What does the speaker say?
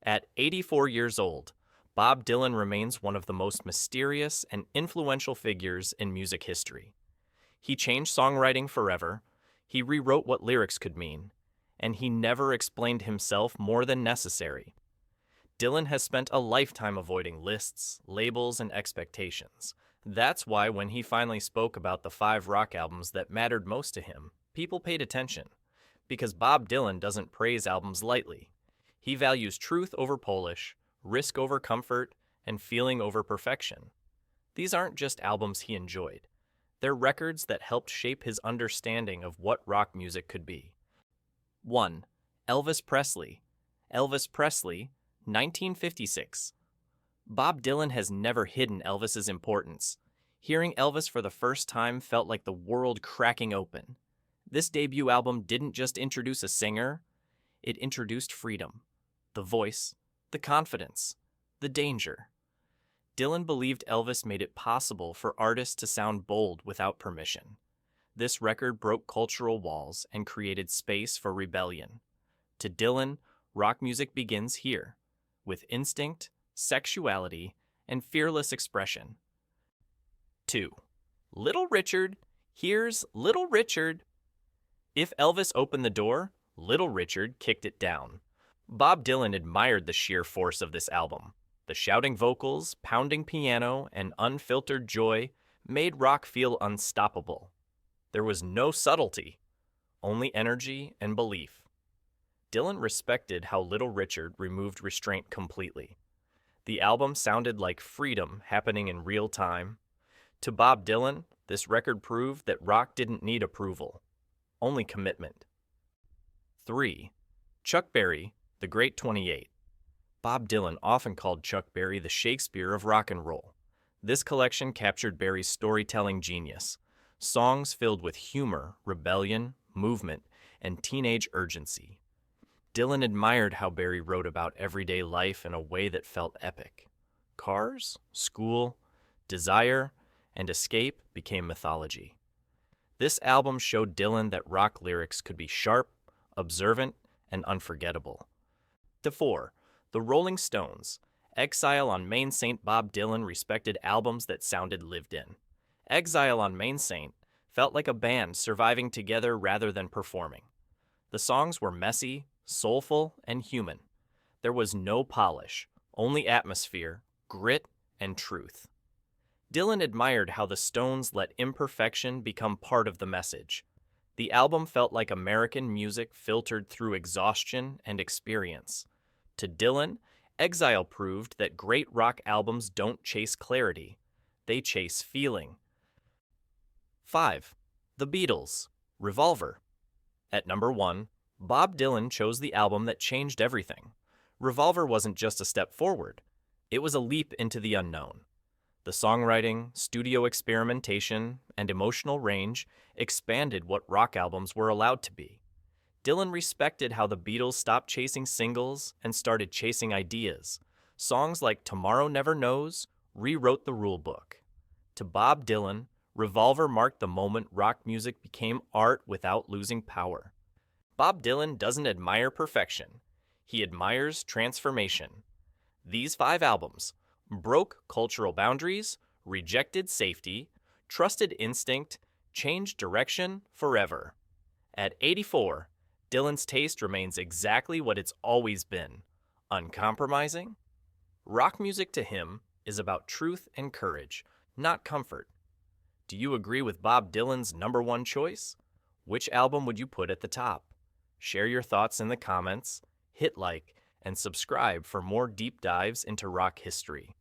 At 84 years old, Bob Dylan remains one of the most mysterious and influential figures in music history. He changed songwriting forever, he rewrote what lyrics could mean, and he never explained himself more than necessary. Dylan has spent a lifetime avoiding lists, labels, and expectations. That's why when he finally spoke about the 5 rock albums that mattered most to him, people paid attention. Because Bob Dylan doesn't praise albums lightly. He values truth over polish, risk over comfort, and feeling over perfection. These aren't just albums he enjoyed. They're records that helped shape his understanding of what rock music could be. 1. Elvis Presley. Elvis Presley, 1956. Bob Dylan has never hidden Elvis's importance. Hearing Elvis for the first time felt like the world cracking open. This debut album didn't just introduce a singer, it introduced freedom, the voice, the confidence, the danger. Dylan believed Elvis made it possible for artists to sound bold without permission. This record broke cultural walls and created space for rebellion. To Dylan, rock music begins here, with instinct, sexuality, and fearless expression. 2. Little Richard. Here's Little Richard. If Elvis opened the door, Little Richard kicked it down. Bob Dylan admired the sheer force of this album. The shouting vocals, pounding piano, and unfiltered joy made rock feel unstoppable. There was no subtlety, only energy and belief. Dylan respected how Little Richard removed restraint completely. The album sounded like freedom happening in real time. To Bob Dylan, this record proved that rock didn't need approval, only commitment. 3. Chuck Berry, The Great 28. Bob Dylan often called Chuck Berry the Shakespeare of rock and roll. This collection captured Berry's storytelling genius, songs filled with humor, rebellion, movement, and teenage urgency. Dylan admired how Berry wrote about everyday life in a way that felt epic. Cars, school, desire, and escape became mythology. This album showed Dylan that rock lyrics could be sharp, observant, and unforgettable. 4. The Rolling Stones. Exile on Main St. Bob Dylan respected albums that sounded lived in. Exile on Main St. felt like a band surviving together rather than performing. The songs were messy, soulful, and human. There was no polish, only atmosphere, grit, and truth. Dylan admired how the Stones let imperfection become part of the message. The album felt like American music filtered through exhaustion and experience. To Dylan, Exile proved that great rock albums don't chase clarity, they chase feeling. 5. The Beatles. Revolver. At number 1, Bob Dylan chose the album that changed everything. Revolver wasn't just a step forward, it was a leap into the unknown. The songwriting, studio experimentation, and emotional range expanded what rock albums were allowed to be. Dylan respected how the Beatles stopped chasing singles and started chasing ideas. Songs like Tomorrow Never Knows rewrote the rulebook. To Bob Dylan, Revolver marked the moment rock music became art without losing power. Bob Dylan doesn't admire perfection. He admires transformation. These 5 albums broke cultural boundaries, rejected safety, trusted instinct, changed direction forever. At 84, Dylan's taste remains exactly what it's always been, uncompromising. Rock music to him is about truth and courage, not comfort. Do you agree with Bob Dylan's number 1 choice? Which album would you put at the top? Share your thoughts in the comments, hit like, and subscribe for more deep dives into rock history.